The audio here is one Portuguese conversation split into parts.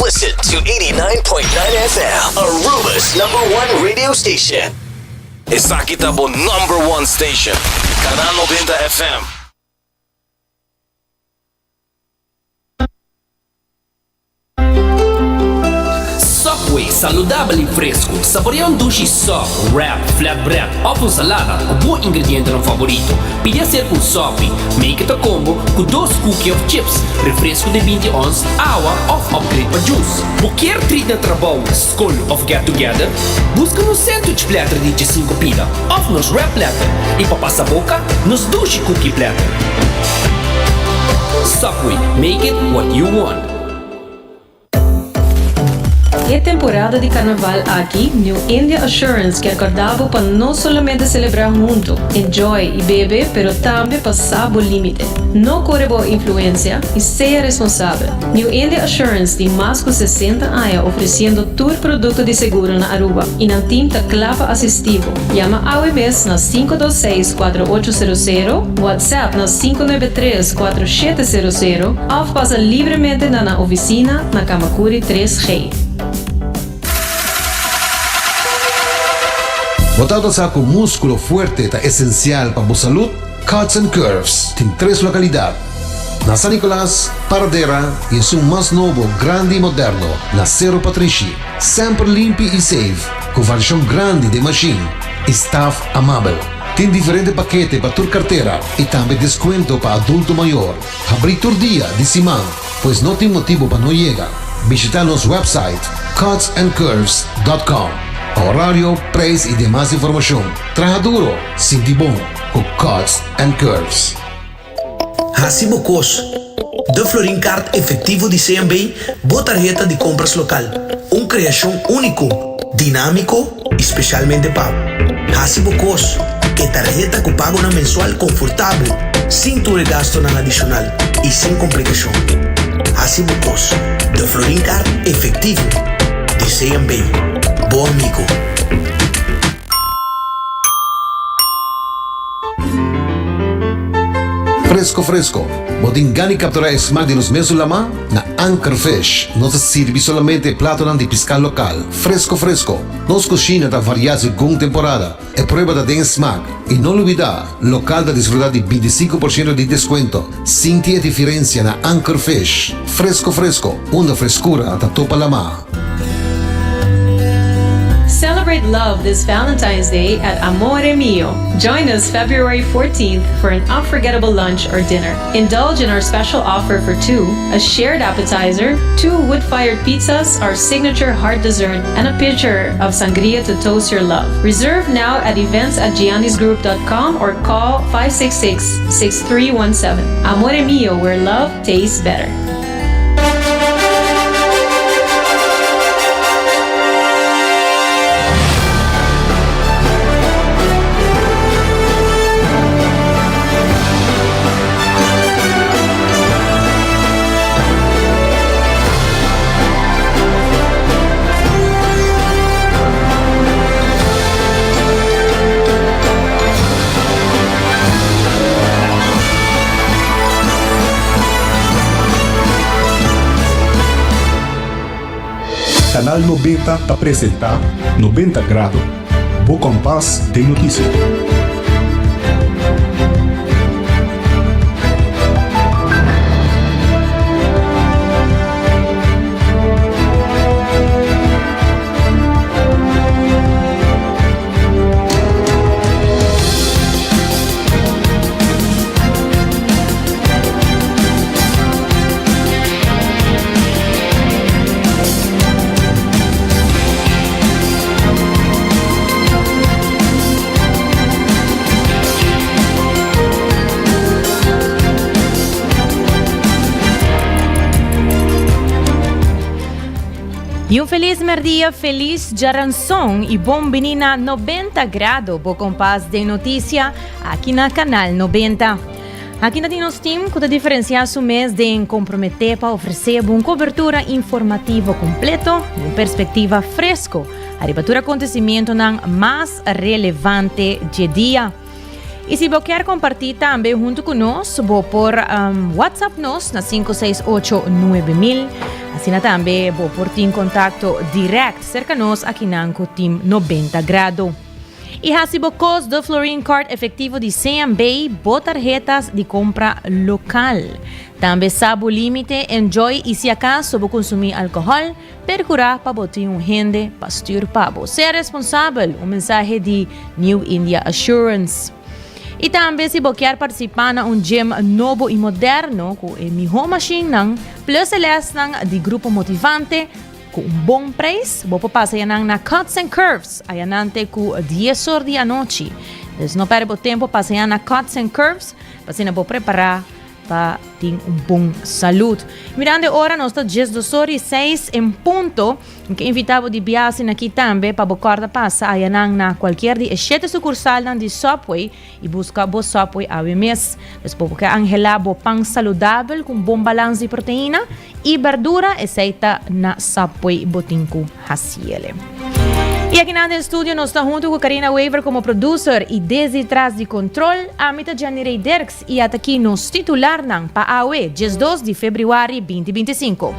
Listen to 89.9 FM, Aruba's #1 radio station. Está kitabo #1 station, Canal 90 FM. Subway, saudável e fresco. Saboreia sushi soft, wrap, flatbread ou com salada. O bom ingrediente no favorito. Pide a ser com Subway. Make it a combo com 2 cookies of chips, refresco de 20 ons, água ou upgrade para juice. Qualquer treat na trabalho, school ou get together, busca no sandwich platter de 5 pila ou nos wrap platter. E para passar a boca, nos sushi cookie platter. Subway, make it what you want. É temporada de carnaval aqui, New India Assurance quer acordar para não somente celebrar junto, enjoy e beber, pero também passar o limite. Não corre boa influência e seja responsável. New India Assurance tem mais de 60 anos oferecendo todo produto de seguro na Aruba e na team da clava assistivo. Llama AWS na 526-4800, WhatsApp na 593-4700 ou passa livremente na oficina na Kamakuri 3G. Botado sa com músculo fuerte está essencial para a saúde? Cuts and Curves tem 3 localidades. Na San Nicolás, Paradera e em mais novo, grande e moderno, na Cerro Patrici. Sempre limpo e safe, com versão grande de machine. Staff amável. Tem diferente paquete para tua carteira e também desconto para adulto maior. Abrir todo dia de semana, pois não tem motivo para não chegar. Visita nosso website cutsandcurves.com. Horário, preço e demais informação. Traja duro, sinti bom, com Cuts and Curves. Hasibo Cos. De Florin Card efetivo de CMB, boa tarjeta de compras local. Criação único, dinâmico, especialmente pago. Hasibo Cos, que tarjeta que pago na mensual confortável, sem tu gasto na adicional e sem complicação. Hasibo Cos. De Florin Card efetivo de CMB. Bom amigo. Fresco. Botingani capturar esmalte nos meses lama na Anchor Fish. Não se sirve solamente prato de pesca local. Fresco. Nos cozinha da variedade según temporada. É prueba da den smack. E não olvidar, local da desfrutar de 25% de desconto. Sinti a diferença na Anchor Fish. Fresco. Uma frescura da topa lama. Celebrate love this Valentine's Day at Amore Mio. Join us February 14th for an unforgettable lunch or dinner. Indulge in our special offer for 2, a shared appetizer, 2 wood-fired pizzas, our signature heart dessert, and a pitcher of sangria to toast your love. Reserve now at events@giannisgroup.com or call 566-6317. Amore Mio, where love tastes better. Canal 90 apresenta 90 Grado, Bo Compás de Notícia. E feliz merdia, feliz Jaranson e bom menina 90 grado, bo compás de notícia aqui na Canal 90. Aqui na Dinos Team, que diferenciar o mês de comprometer para oferecer uma cobertura informativa completo e uma perspectiva fresco a rebatura acontecimento mais relevante de dia. E se você quer compartilhar também junto conosco, vou por WhatsApp nos na 5689000. Assim também vou por ter contato direto cerca de nós aqui na Team 90 Grado. E hasibo cost do Florine Card efetivo de CMB, bo tarjetas de compra local. Também sabe o limite, enjoy e se acaso vou consumir álcool, percurar para botar rende, pastor para ser responsável, mensagem de New India Assurance. E também se você quer participar em gym novo e moderno, com a melhor machine, plus eles de grupo motivante, com bom preço, você passa na Cuts and Curves, ayanante com 10 horas da noite. Então, não perde tempo, passa na Cuts and Curves, para você preparar para ter bom saúde. Mirando agora, nós estamos 10:06 em ponto, que invitamos de viagem aqui também para você passar na qualquer de 7 sucursal de Subway e buscar o Subway a mês. Depois, porque angela o pão saudável com bom balanço de proteína e verdura, aceita na Subway Botinco Haciele. E aqui no estúdio nós estamos junto com Karina Weaver como producer e desde trás de controle a mita Janirei Derks e até aqui nos titular ng PAOE 12 de fevereiro 2025.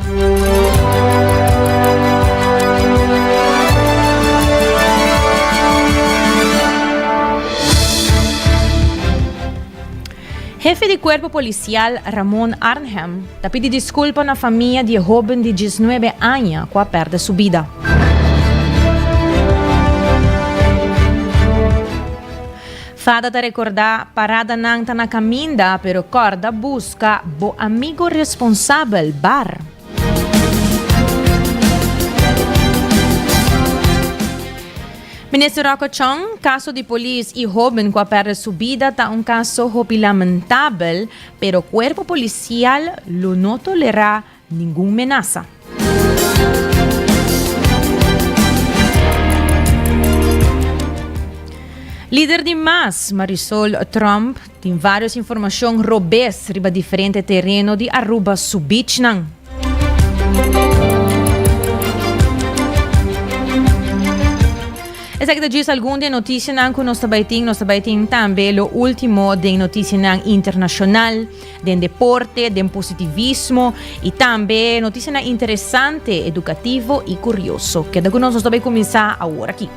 Jefe de Cuerpo Policial Ramon Arnhem está pedindo desculpa na família de jovem de 19 anos que perde sua vida. Fada ta recordar parada nang na caminda pero corda busca bo amigo responsável bar. Ministro Rocco Chong, caso de polícia e jovem que perde sua vida está caso lamentável, pero cuerpo policial não tolerará nenhuma ameaça. Líder de MAS, Marisol Trump, tem várias informações robês riba diferente terreno de Aruba Subichnang. Essa que diz algum de notícia que nós também também o último de notícia internacional, de deporte, de positivismo e também notícia interessante, educativo e curioso. Que nós também começar agora aqui.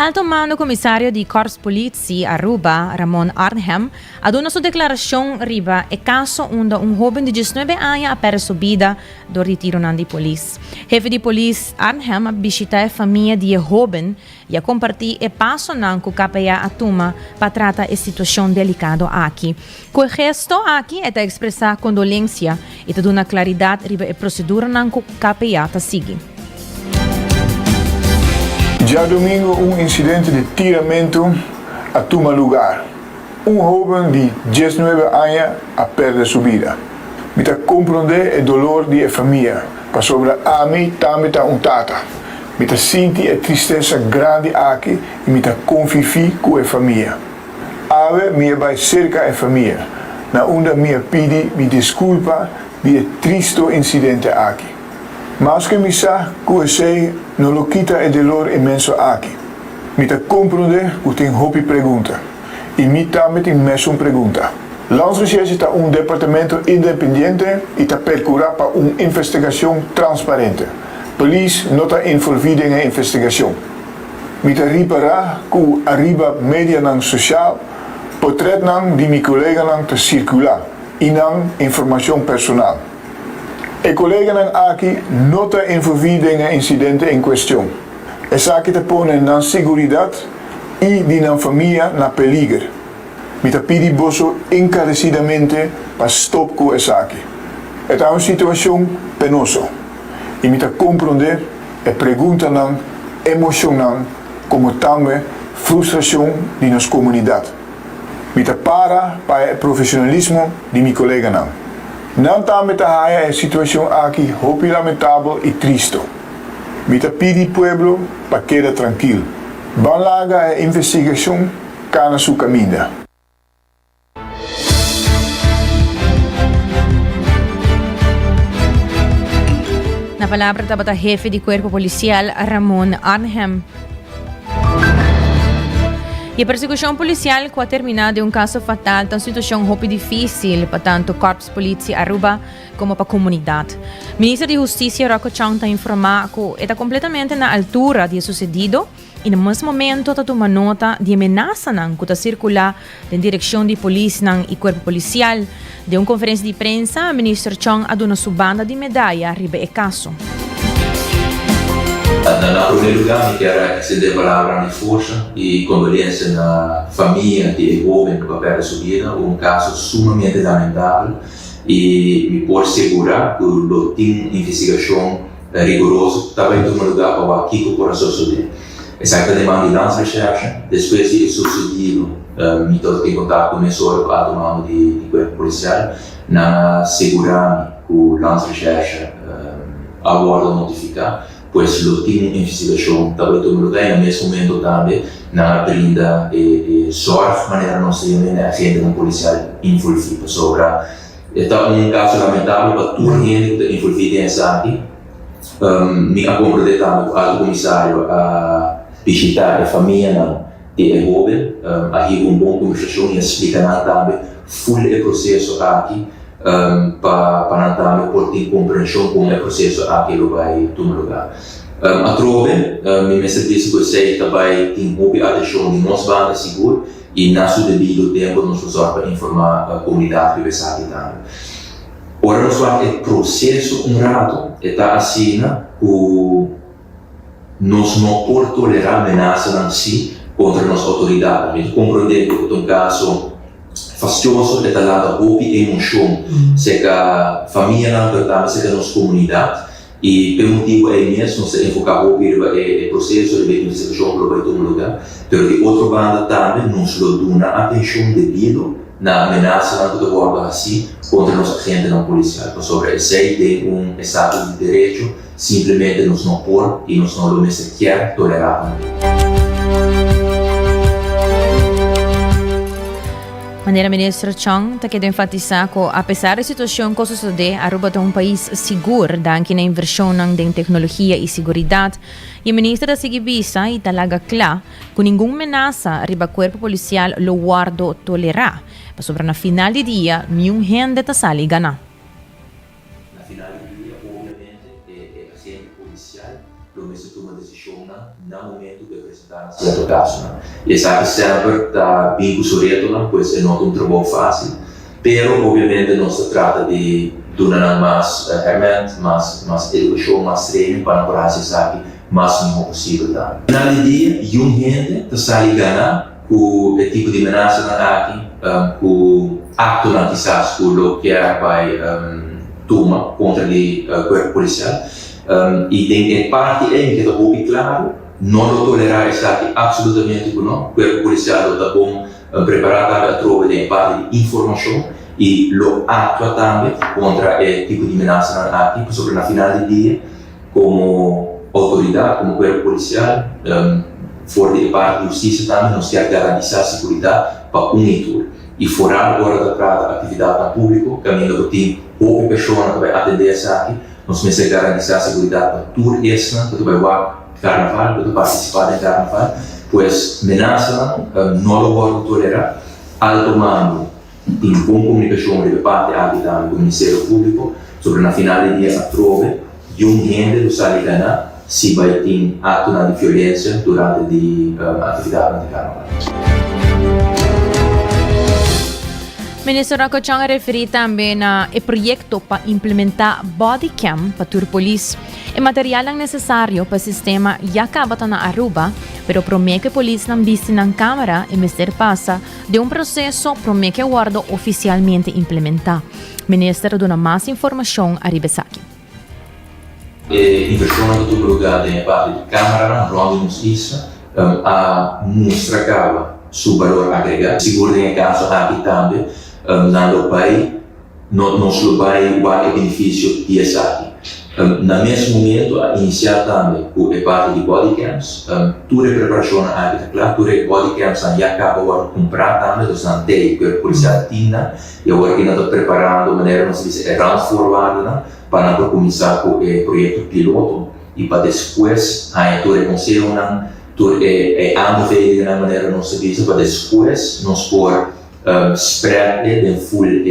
Alto Mando Comissário de Corps Polizia Aruba, Ramon Arnhem, aduna sua declaração riba e caso onde jovem de 19 anos perde sua vida do retiro de polícia. Jefe de polícia Arnhem visita a família de jovem e compartilha e passo com o KPA Atuma para tratar a situação delicada aqui. Com o gesto aqui é expressar condolência e dar claridade riba a procedura que o KPA está seguindo. Já domingo incidente de tiramento a tomar lugar. Jovem de 19 anos a perder sua vida. Me ta compreender o dolor de família, para sobre a mim também ta tata. Me ta senti a tristeza grande aqui e me ta convivi com a família. Ave me vai cerca a família. Na onda me pedi me desculpa de triste incidente aqui. Mas que me sa que sei não lo quita o dolor imenso aqui. Me ta compreender que tem hopi pergunta. E me também tem mais uma pergunta. Landsrecherche está departamento independente e está percurar para investigação transparente. Police não está envolvida na investigação. Me ta reparar que arriba media social, portret de meu colega te circular e informação personal. E colega aqui não está envolvido no incidente em questão. Essa aqui está pondo na segurança e de na família na peligro. Me está pedindo bosso encarecidamente para stop com essa aqui. É uma situação penosa. E me está compreender e pergunta emocional como também frustração de nossa comunidade. Me está para o profissionalismo de meu colega. Não também está a situação aqui hopi lamentável e triste. Me está pedindo pueblo para quedar tranquilo. Van laga a investigação cana su caminho. Na palavra estava o jefe de Cuerpo Policial Ramon Arnhem. E a persecução policial que terminar de um caso fatal tem situação muito difícil para tanto Corpos Polícia Aruba como para a comunidade. O ministro de Justiça Rocco Chang está informado que está completamente na altura de sucedido e no mesmo momento está tomando nota de ameaça que está circular na direção de polícia e corpo policial. De uma conferência de prensa, o ministro Chang aduna sua banda de medalha arriba e caso. Na primeiro lugar, eu quero estender a palavra de força e condolência na família de jovem que perdeu sua vida, caso sumamente lamentável e me pode assegurar que o time de investigação rigoroso também em primeiro lugar para o Kiko por suceder. Essa demanda de lança recherche, depois de sucedido, me estou em contato com o professor para tomar de corpo policial, na segurar que o lança recherche aguarda notificar. Pois o time de investigação também tomou lugar e no mesmo momento também na brinda e sorte maneira não se a agenda não policial envolvida sobre caso lamentável para toda a gente que está envolvida nessa aqui. Me acompanhei também o comissário a visitar a família de jovem, aí boa conversação e explicar também full o processo aqui. Para também por ter compreensão como é o processo aquilo vai tomar lugar. A trove, me serviço que eu sei também tem muita atenção de nossa banda seguro e na sua devido tempo nos usar para informar a comunidade que vai aqui também. Ora nós vamos o processo rato está assim que nós não podemos tolerar ameaça em si contra nossa autoridade. A gente compreende que um caso fastidioso detalhado roupa e emoção, seja a família não pertence, seja a nossa comunidade e pelo motivo é mesmo se enfocar roupa e processo de investigação para o lugar, porque outra banda também nos dá atenção devido na ameaça que aborda assim contra nossa agente não policial, sobre esse tem estado de direito simplesmente nos não pôr e nos não lo quer tolerar. Maneira ministro Chang está querendo enfatizar que, apesar da situação que sucede, Aruba é um país seguro, dando na inversão em tecnologia e segurança. E o ministro da Segurança está lá claro que nenhuma ameaça arriba ao corpo policial lo guardo tolerar. Mas sobre na final de dia, nenhum gente está sali ganhar. Na final de dia, obviamente, a agente policial lo mesmo toma decisão no momento que apresentar certo caso. E sabe sempre está bem com pois é não um trabalho fácil, pero obviamente não se trata de dar mais ferramenta, mais educação, mais treino para a sabe mais mínimo possível. No final do dia, um gente está ali ganhar com o tipo de ameaça aqui, com o acto na quizás com o que vai tomar contra o corpo policial. E tem parte em que está bem claro, não lo tolerar está absolutamente não. O corpo policial está bom preparado a troca de parte de informação e lo atua também contra o tipo de ameaça aqui, sobre na final do dia, como autoridade, como corpo policial, fora de parte de justiça também, nós queremos garantir a segurança para unitur. E fora agora da atividade pública, caminho do time, outra pessoa que vai atender essa aqui, nós precisamos garantir a segurança para tudo isso, que vai o carnaval, que vai participar do carnaval, pois ameaça não lo vamos tolerar, alto mando em boa comunicação de parte da do Ministério Público, sobre na final do dia a trove, e gente do sabe ganhar se vai ter ato de violência durante a atividade do carnaval. Ministro Rocco Chang referiu também ao projeto para implementar body cam para a polícia. O material necessário para o sistema já acaba na Aruba, mas promete que a polícia não viste na câmara e Mr. passa de um processo promete que o guarda oficialmente implementar. O ministro dá mais informação a Ribesaki. Inversão do lugar da parte da câmara, onde nos isso, a mostrar o valor agregado. Seguro em caso aqui também, dando pai, não se vai o benefício de essa aqui. No mesmo momento, a iniciar também com a parte de bodycams, toda a preparação aqui, claro, toda a bodycams já acaba de comprar também, dos antei, que a polícia tinha, e agora que está preparando de maneira, não se diz, run forward, para começar com o projeto piloto, e para depois, aí toda a conselho, aanbevelen de maniera non si dice, maar después nos por spread den full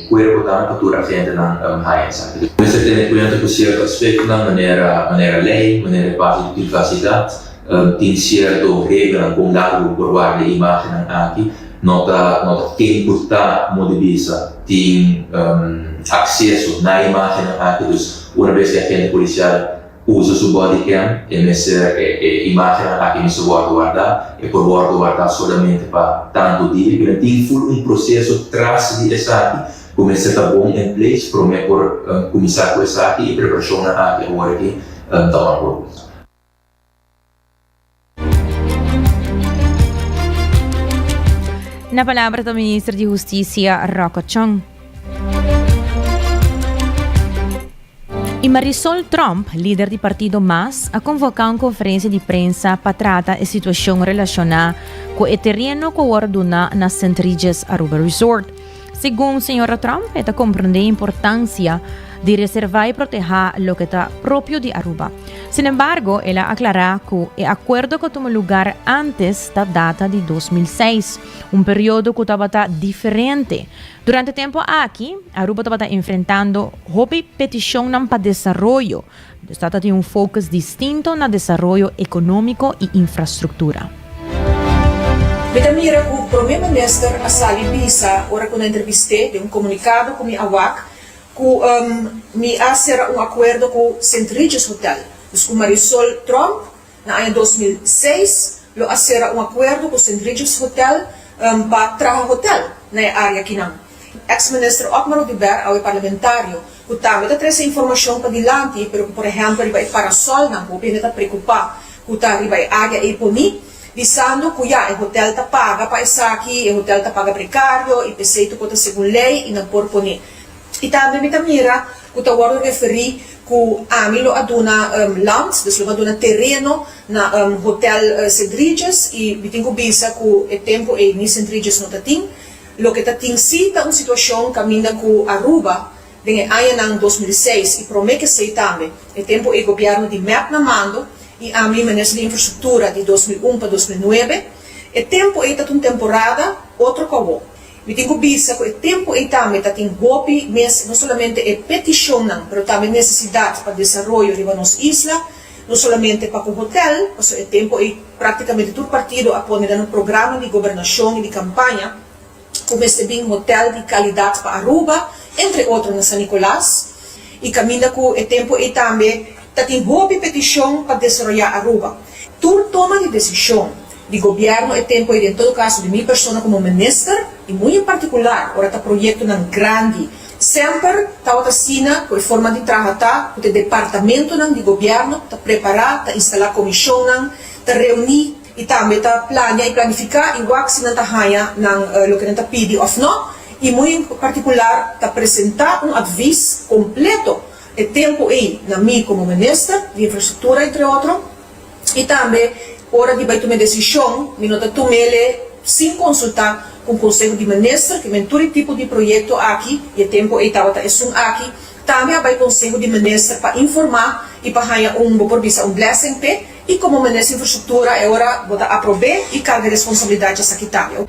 cuerpo también para tu gente dan high side. Deve tener cuidado con ciertos aspectos, manera lei, manera parte de privacidad, tem cierto regla com dado por guarda imagen aqui, nota quem porta modibisa tem acesso na imagem aqui, dus uma vez que a gente policial usa su body cam e imagem aqui nesse guardar e por guardar somente para tanto dia, que tem full processo tras de essa aqui, começa a estar bom em place, para mim por começar com essa aqui e preparação aqui agora aqui da uma. Na palavra do Ministro de Justiça, Rocco Chong. E Marisol Trump, líder do partido MAS, a convocado uma conferência de prensa para tratar a situação relacionada com o terreno que ordena nas St. Regis Aruba Resort. Segundo a senhora Trump, ela compreende a importância de reservar e proteger o que está próprio de Aruba. Sin embargo, ela aclara que o acordo que tomou lugar antes da data de 2006, período que estava diferente. Durante o tempo aqui, Aruba estava enfrentando uma petição para desenvolvimento. O Estado tem foco distinto no desenvolvimento econômico e infraestrutura. Betamira, o primeiro ministro Assali Bisa, ora quando entrevistei, deu comunicado com a AWAC, que me hacer acordo com o St. Regis Hotel. Então, com Marisol Trump, na ano 2006, lo hacer acordo com o St. Regis Hotel para trabalhar hotel na área aqui não. Ex-ministro Otmar Odiber, ao parlamentário, que também está trazendo informação para dilante, pero que, por exemplo, ele vai para sol, não, porque ele está preocupado, que ele vai área e poni, dizendo que o hotel está paga para isso aqui, o hotel está paga precário, e preceito que está segundo lei e não por poni. E também me mira que eu vou referir que a mim lo aduna land, dus lo aduna terreno na hotel St. Regis e me tenho bisa que o tempo é ni St. Regis não tem, lo que tem sim tá uma situação caminha com Aruba, den ano 2006 e promete que sei também, o tempo é governo de map na mando e a mim ministro de infraestrutura de 2001 para 2009, o tempo é uma temporada outro cabo. Me tenho visto que o tempo e também tem golpe, mas não somente é petição, mas também necessidade para desenvolver de nossa isla, não somente para o hotel, mas o tempo é praticamente todo partido a pôr no programa de governação e de campanha, como este bem hotel de qualidade para Aruba, entre outros na San Nicolás, e caminha com o tempo e também tem golpe petição para desenvolver Aruba. Tu toma de decisão de governo e tempo e em todo caso de minha pessoa como ministro e muito em particular ora tá projeto nan grande sempre tá outra sina com forma de trabalhar com o departamento nan de governo tá preparar tá instalar comissão nan tá reunir e também tá planear e planificar igual que se não tá haya nan lo que não tá pedi of não e muito em particular tá apresentar aviso completo e tempo e na mim como ministro de infraestrutura entre outros e também ora de vai tomar decisão, minota tomele sem consultar com o Conselho de Ministros, que tem todo tipo de projeto aqui, e o tempo estava aqui, também vai Conselho de Ministros para informar e para ganhar por vista blessing pe, e como Ministro de Infraestrutura é hora de aprovar e carga de responsabilidade essa quitável.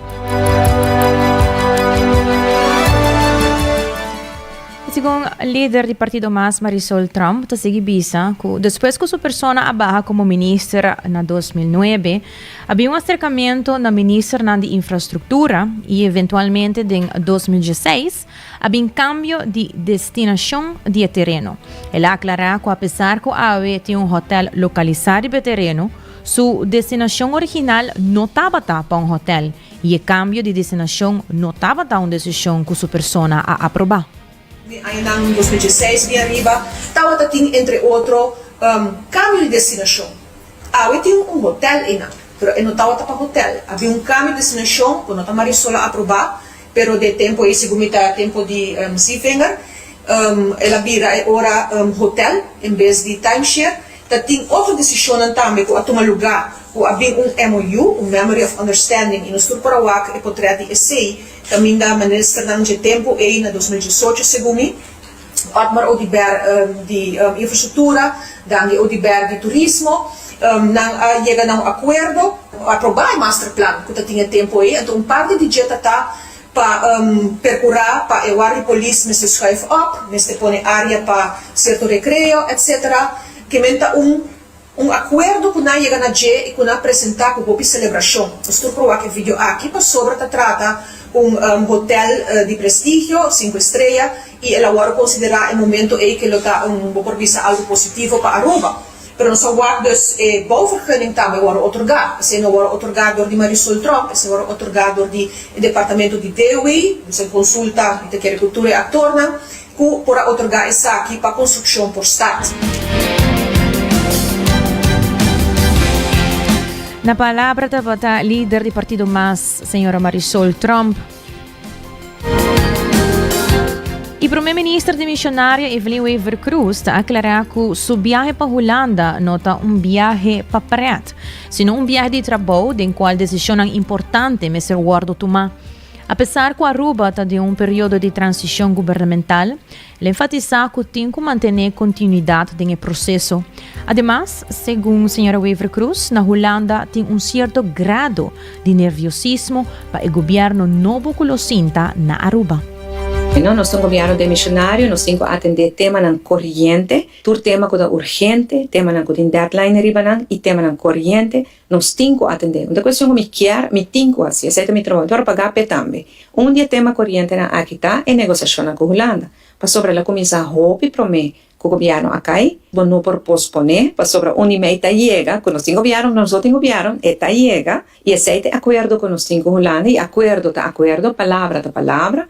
Segundo o líder do partido MAS, Marisol Trump, está seguindo bisa que depois que sua pessoa abaja como ministra na 2009, havia acercamento na ministra de infraestrutura e eventualmente em 2016 havia cambio de destinação de terreno. Ela aclara que apesar que a AVE tem hotel localizado no terreno, sua destinação original não estava para hotel e o cambio de destinação não estava uma decisão que sua pessoa a aprovar. Em 2016, via arriba, estava entre outros, cambio de destinação. Havia hotel ainda, mas não estava para hotel. Havia cambio de destinação, quando a Marisol aprovar, pero de tempo e segundo tempo de Seafinger, ela vira agora hotel em vez de timeshare. Tem outra decisão também que a tomar lugar, que havia MOU, Memory of Understanding, e no Sur Parawak e Potreti ESEI, também da ministra de tempo e na 2018, segundo mim, Otmar Odiber de infraestrutura, Dangi Odiber de turismo, llega a acuerdo, aprobar o master plan, que tinha tempo aí, então parte de dia tá para percurar, para eu a polícia me se schuif op, me se põe área para certo recreio, etc. Que menta acordo que nós chegamos a dia e que nós apresentar com a celebração. Estou provando que vídeo aqui para sobre trata hotel de prestígio, 5 estrelas, e ela agora considerar o momento aí que ele está por vista algo positivo para Aruba. Pero nós agora dus bouwvergunning também agora otorgar. Esse não agora otorgar door de Marisol Tromp, esse agora otorgar door de departamento de DOI, você consulta de agricultura e actorna, que para otorgar isso aqui para construção por Estado. Na palavra da líder do Partido MAS, senhora Marisol Tromp. E primeiro-ministro de missionária Evelyn Weaver Cruz está aclarar que sua viagem para a Holanda não é viagem para Pret, sino viagem de trabalho em qual decisão importante me ser guardo tomar. Apesar que Aruba está de período de transição governamental, ele enfatiza que tem que manter continuidade no processo. Además, segundo a senhora Weaver Cruz, na Holanda tem certo grado de nerviosismo para o governo novo que lo sinta na Aruba. Nós somos governo de missionário, nós temos que atender tema na corrente, tema que é urgente, tema que tem deadline riba e tema na corrente, nós temos que atender. Uma questão que me quer, me tenho que fazer, aceita meu trabalho para pagar também. Dia tema corrente na aqui tá é negociação com a Holanda. Para sobre ela começar a roupa para mim, que o governo aqui, não por posponer, para sobre onde me está chega, que nós temos governo, nós outros governo, está chega, e aceita acordo com nós temos Holanda, e acordo, palavra,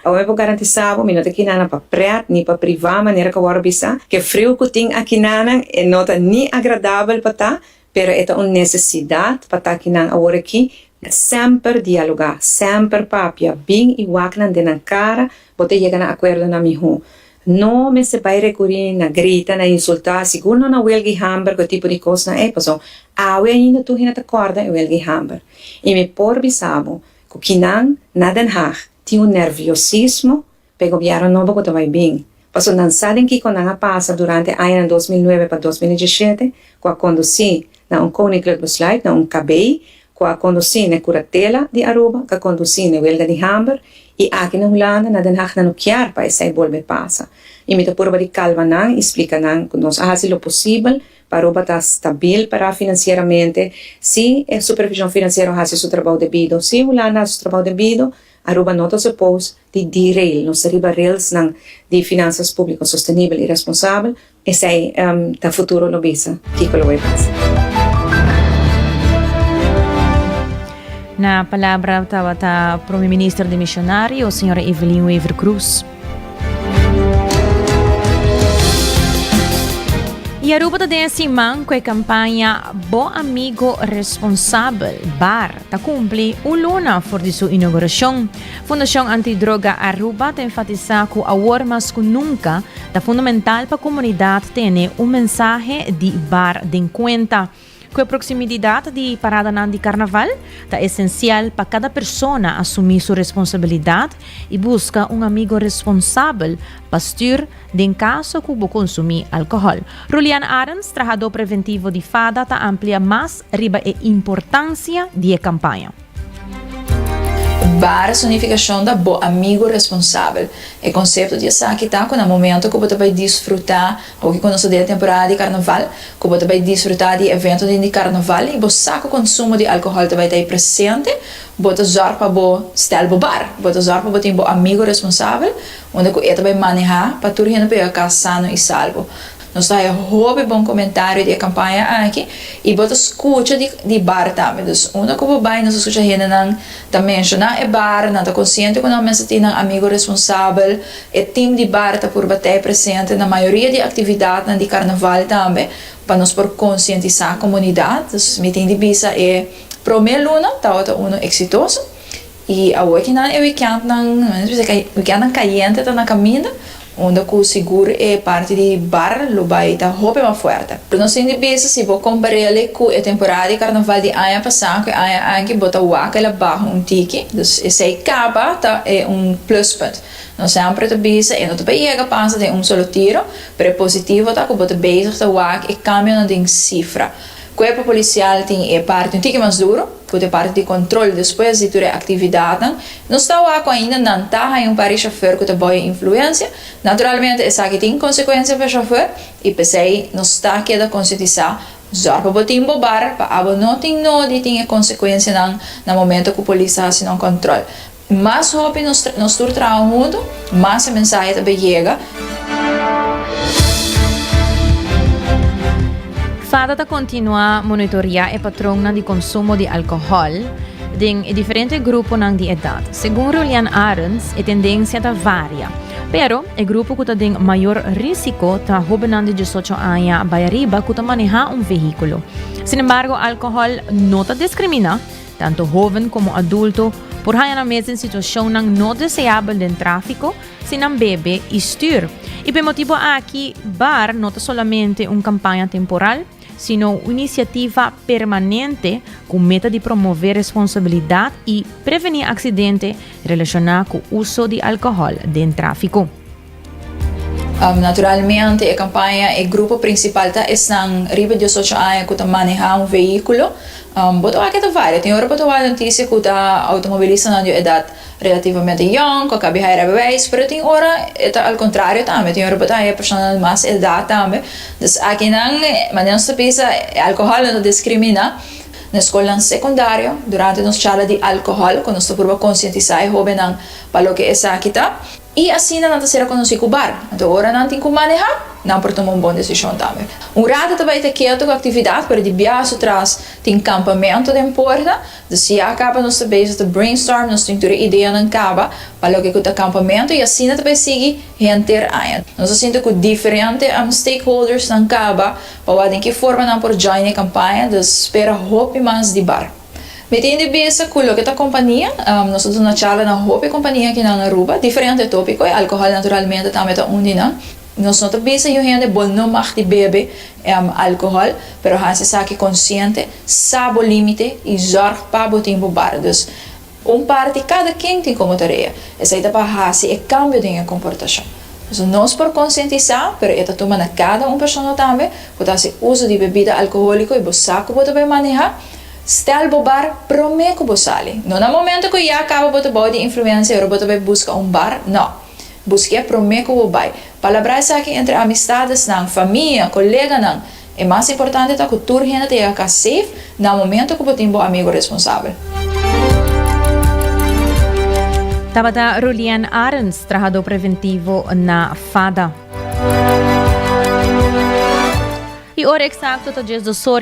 eu vou garantizar, eu não tenho nada para pré, nem para privar, maneira que eu vou bisa, que frio que tem aqui nada, não é nem agradável para tá, pero é uma necessidade para estar aqui na hora aqui, sempre dialogar, sempre papia, bem e waknan de na cara, bote chega na acordo na miho. Não me se vai recorrer na grita, na insultar, seguro na Welgi Hamburg, o tipo de coisa, passou. Eu ainda tu ainda te acorda, Welgi Hamburg. E me por bisabo, que não, na Den Haag, tinha nerviosismo, pego governo novo que vai bem. Passou, não sabem que quando passa durante o ano 2009 para 2017, quando conduzi na koninklijk besluit, na KB, quando conduzi na curatela de Aruba, quando conduzi na Welga de Hamburg, e aqui na Holanda, na Den Haag, não quer para essa volver passa. E me por de calma não, explica não, que nós fazemos o possível para Aruba estar estável para financeiramente. Se a supervisão financeira faz seu trabalho devido, se a Holanda faz seu trabalho devido, Aruba não está suposto de derail, não seria rails de finanças públicas sustentável e responsável, esse é o futuro no bisa, que lo vai passar. Na palavra estava a primeiro-ministro de missionário, a senhora Evelyn Weaver Cruz. E Aruba tem semana com a campanha Bom Amigo Responsável, BAR, está cumpre luna for de sua inauguração. Fundação Antidroga Aruba tem enfatizado que agora mais que nunca é fundamental para a comunidade ter mensagem de BAR de conta. Com a proximidade de parada de carnaval, é essencial para cada pessoa assumir sua responsabilidade e buscar amigo responsável para estar em caso que consumir álcool. Julian Arens, trabajador preventivo de FADA, amplia mais riba a importância da campanha. BAR significação da bom amigo responsável. É conceito de essa que está no momento que você vai desfrutar, ou que quando você tem a temporada de carnaval, que você vai desfrutar de evento de carnaval e você o consumo de álcool vai estar presente, você zorga para o estar no bar, você zorga para ter um amigo responsável, onde você vai manejar para tudo para ficar sano e salvo. Nós temos um bom comentário da campanha aqui e você escuta de bar também. Então, uma coisa bem, nós escuta gente não mencionar é bar, não está consciente que nós temos um amigo responsável, o time de bar está por bater presente na maioria de atividades de carnaval também, para nós por conscientizar a comunidade. Então, me tem de visa é primeiro luna, está exitoso e a outra é o weekend caliente, está na caminho, onde o seguro é parte de bar, lo vai estar roupa mais forte. Nós temos de se vou comparar ele com a temporada de carnaval de ano passado, que ano que bota o ar, ela barra tiki, então esse acaba é pluspunt. Nós sempre te bisa e não te pega passa de solo tiro, mas é positivo tá que bota bezig te wak e cambia na cifra. Cuerpo policial tem parte um tique mais duro, porque parte de controle depois de toda a atividade. Não está ainda não está em par chauffeur que tem boa influência. Naturalmente, essa aqui tem consequência para o chauffeur e pensei não está aqui da conscientizar. Zorg para botar bobar, para não tem tem consequência no momento que a polícia está sem controle. Mas hope nós trabalhamos, mas a mensagem também chega. Fada continua a monitorear o patrão de consumo de álcool em diferentes grupos de idade. Segundo Julian Arends, a tendência varia. Pero, o grupo que tem maior risco está jovem de 18 anos para arriba que manejar veículo. Sin embargo, álcool não discrimina, tanto jovem como adulto, por há na mesma situação não desejável de tráfico, se não bebe e styr. E por motivo aqui, BAR não é somente uma campanha temporal, sino uma iniciativa permanente com meta de promover responsabilidade e prevenir acidentes relacionados com o uso de álcool dentro do tráfico. Naturalmente, a campanha e o grupo principal está riba de 18 anos que manejar veículo. Botou aqui várias. Tem hora botou a notícia que a automobilista na idade relativamente young, que acaba de bewijs, mas tem hora ao contrário também. Tem hora botou a pessoa mais idade também. Então, aqui não se pensa álcool não discrimina. Na escola secundária, durante nos charla de álcool, quando nós estamos conscientizar o jovem para o que é aqui está. E assim não será conhecido como bar. Então, agora não tem como manejar, não por tomar uma boa decisão também. Rato também está quieto com a atividade, para de viagem atrás, tem campamento de porta, de se acaba nós também de brainstorm, nós temos toda ideia não acaba, para o que é o acampamento, e assim também segue gente aí. Nós sentimos que diferentes stakeholders não acaba, para de que forma não por join a campanha, de espera hope mais de bar. Metendo bem culo que a companhia, nós estamos na charla na Hope companhia que na Aruba, diferente tópico, álcool naturalmente também está unina. Nós não estamos a gente bom não mais de beber álcool, pero a gente sabe consciente, sabe o limite e zorg para botar bar. Dus parte cada quem tem como tarefa. Essa é para fazer o cambio de comportação. Então, nós por conscientizar, pero é tomando cada pessoa também, que faz uso de bebida alcoólica e você que pode manejar. Stel bar prometo bosali. Não no momento que já acaba botar boa de influência, eu botar buscar bar, não. Busque prometo bobai. Palavras aqui entre amistades, não, família, colega, não. É mais importante que toda gente tenha que safe no momento que botar um amigo responsável. Tabata Julian Arends, trabajador preventivo na FADA. E hora exato é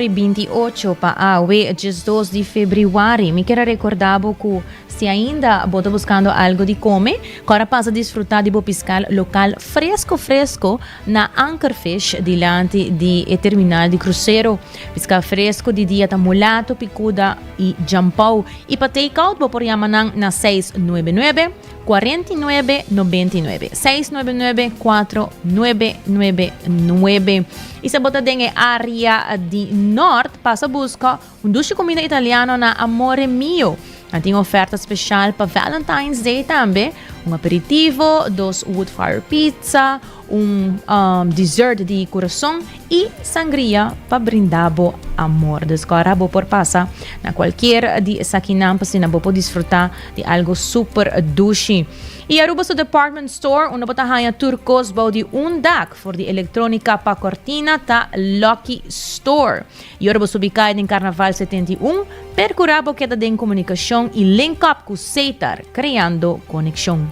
28 para a 2 de fevereiro. Me quero recordar que se ainda está buscando algo de comer, agora passa a desfrutar de pescar local fresco na Anchorfish, diante do terminal de cruzeiro. Pescar fresco de dia mulato, picuda e jampau. E para take-out, vou por yamanang na 699 4999 699 4999. E sa bota dengue área de norte, passa a buscar duche comida italiana na Amore Mio. Tem oferta especial para Valentine's Day também, aperitivo, 2 wood fire pizza, dessert de coração e sangria para brindar amor. Agora vou por passar na qualquer de saquinampas se não vou desfrutar de algo super duche. E Aruba sa department store, una botahaya turcos de DAC for de eletrônica para cortina ta Lucky Store. E Aruba subicai em Carnaval 71, percurabo queda de comunicação e link up com Seitar, criando conexão.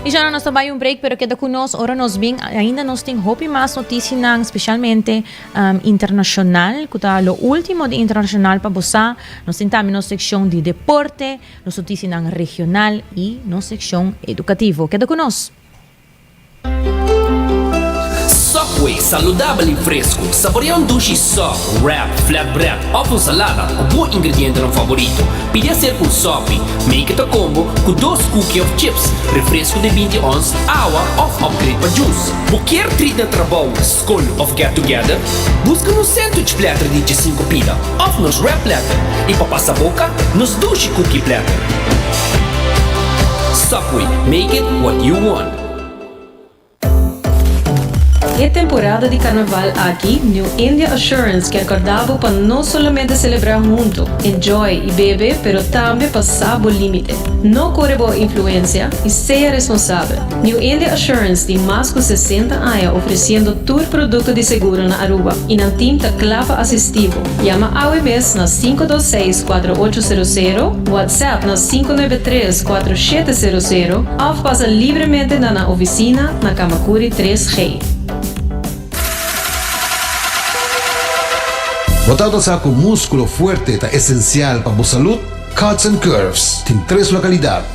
E já nós trabalhamos break, pero queda conosco, ora nós bem, ainda nós temos hope mais notícias, especialmente internacional, que está o último de internacional para você. Nós temos na seção de deporte, nas notícias regional e na seção educativa. Queda conosco. Subway, saudável e fresco. Saboreia duche soft, wrap, flatbread, ou salada, o bom ingrediente no favorito. Pide ser com sopi, make it a combo com 2 cookies of chips, refresco de 20 ons, água ou upgrade para juice. Qualquer treat na trabalho, school ou get together, busca no sandwich platter de 5 pida, ou nos wrap platter, e para passar a boca, nos duche cookie platter. Subway, make it what you want. É temporada de carnaval aqui, New India Assurance quer acordar para não somente celebrar junto, enjoy e beber, pero também passar o limite. Não corre boa influência e seja responsável. New India Assurance tem mais de 60 anos oferecendo todo produto de seguro na Aruba e na team da clava assistivo. Llama AWBS na 526-4800, WhatsApp na 593-4700 ou passa livremente na oficina na Kamakuri 3G. Botado sa com músculo fuerte ta essencial para a saúde, Cuts and Curves tem 3 localidades.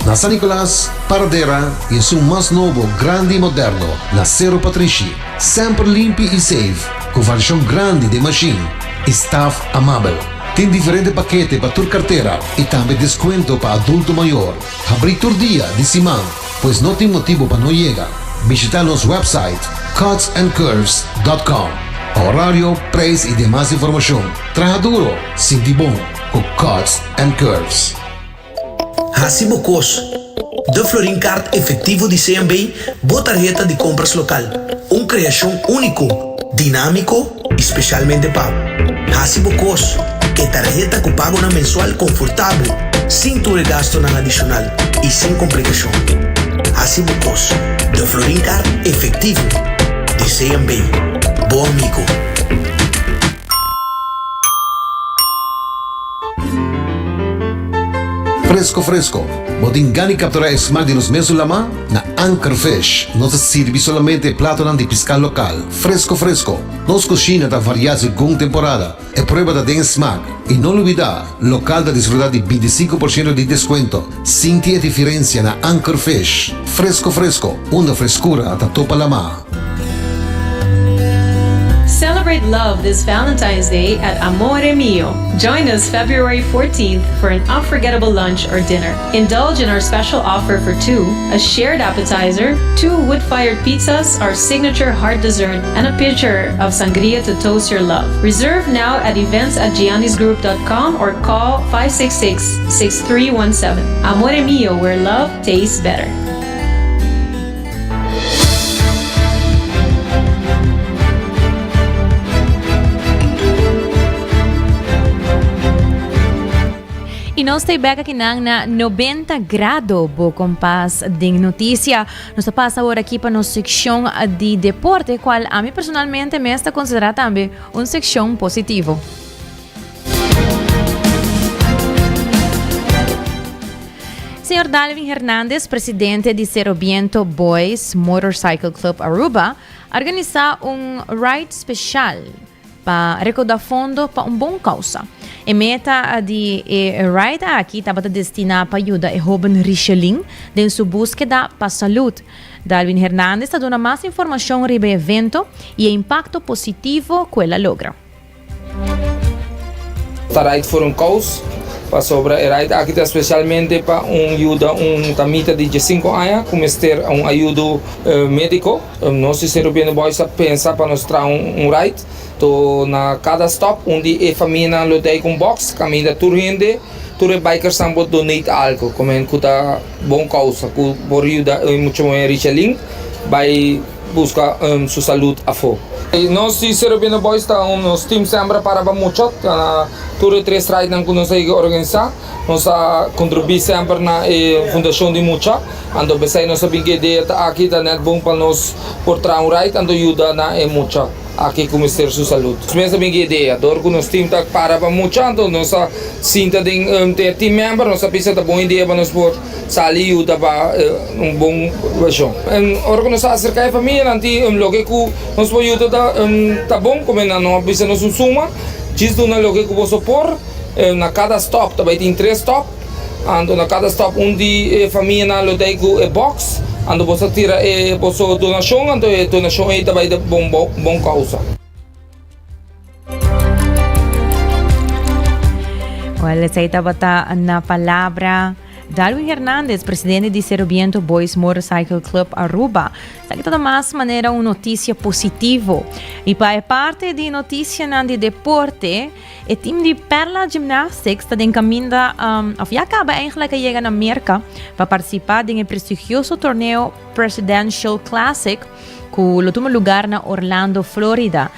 Na San Nicolás, Paradera e em seu mais novo, grande e moderno, na Cerro Patrici. Sempre limpo e safe, com versão grande de machine e staff amável. Tem diferente paquete para tua carteira e também desconto para adulto maior. Abrir todo dia de semana, pois não tem motivo para não chegar. Visita nosso website cutsandcurves.com. Horário, preço e demais informação. Traja duro, sinti bom, com Cuts and Curves. Hasibocos. De Florin Card efetivo de CMB, boa tarjeta de compras local. Criação único, dinâmico, especialmente pago. Hasibocos. É tarjeta que pago na mensual confortável, sem ter gasto na adicional e sem complicação. Hasibocos. De Florin Card efetivo de CMB. Bom amigo. Fresco. Modingani capturar smart de nos meses lama na Anchor Fish. Nos sirve solamente plato de pesca local. Fresco. Nos cocina da variar según temporada. É prueba da den smack. E não olvidar, local da desfrutar de 25% de desconto. Sinti a diferença na Anchor Fish. Fresco. Uma frescura da topa lama. Celebrate love this Valentine's Day at Amore Mio. Join us February 14th for an unforgettable lunch or dinner. Indulge in our special offer for 2, a shared appetizer, 2 wood-fired pizzas, our signature hard dessert, and a pitcher of sangria to toast your love. Reserve now at events@giannisgroup.com or call 566-6317. Amore Mio, where love tastes better. E nós estamos aqui na 90 graus, bo compás de notícia. Nós passa agora aqui para a nossa secção de deporte, qual a mim personalmente me está considerada também uma secção positiva. Senhor Dalvin Hernandez, presidente de Cerro Viento Boys Motorcycle Club Aruba, organiza ride especial para recaudar fundo para uma boa causa. A meta de ride aqui estava destinada para ajudar a jovem Richelin em sua búsqueda para a saúde. Dalvin Hernandez está dando mais informação sobre o evento e o impacto positivo que ela logra. A ride for causa para sobre a ride aqui especialmente para ajuda tamita de 5 anos como ter ajuda médico. Nós Cerro Viento Boys pensa para nos trazer ride. To na cada stop onde a família lotei com box, caminha tur gente, tur bikers sambo donate algo, como em kuta bom causa, ku por ajuda muito mais Richelin, vai buscar sua saúde a fo. Nós Cerro Viento Boys está nos team sempre para muito, na tur 3 ride não que nós organizar, nós contribui sempre na fundação de mucha, ando pensei nós sabemos que ideia aqui está net bom para nós portar ride, ando ajuda na mucha. Aqui como ter sua saúde. Mesmo bem que ideia, dor que nós temos para muito, então nós sinta de ter team member, nós pensa da boa ideia para nós por sair e para bom versão. Ora que nós acercar a família, anti logo que nós pode ajudar tá bom, como não pensa nós suma, diz do na logo que vou supor, na cada stop também tem 3 stop, ando na cada stop onde a família lotei com a box. Ando posso tirar posso donação, ando donação aí também de bom causa. Well, essa estava na palavra Dalvin Hernandez, presidente de Cerro Viento Boys Motorcycle Club Aruba. Está aqui de toda maneira uma notícia positiva. E para parte de notícia de deporte, o time de Perla Gymnastics está encaminhando acaba eigenlijk chega na América para participar de um prestigioso torneio Presidential Classic Ku lo último lugar na Orlando, Florida,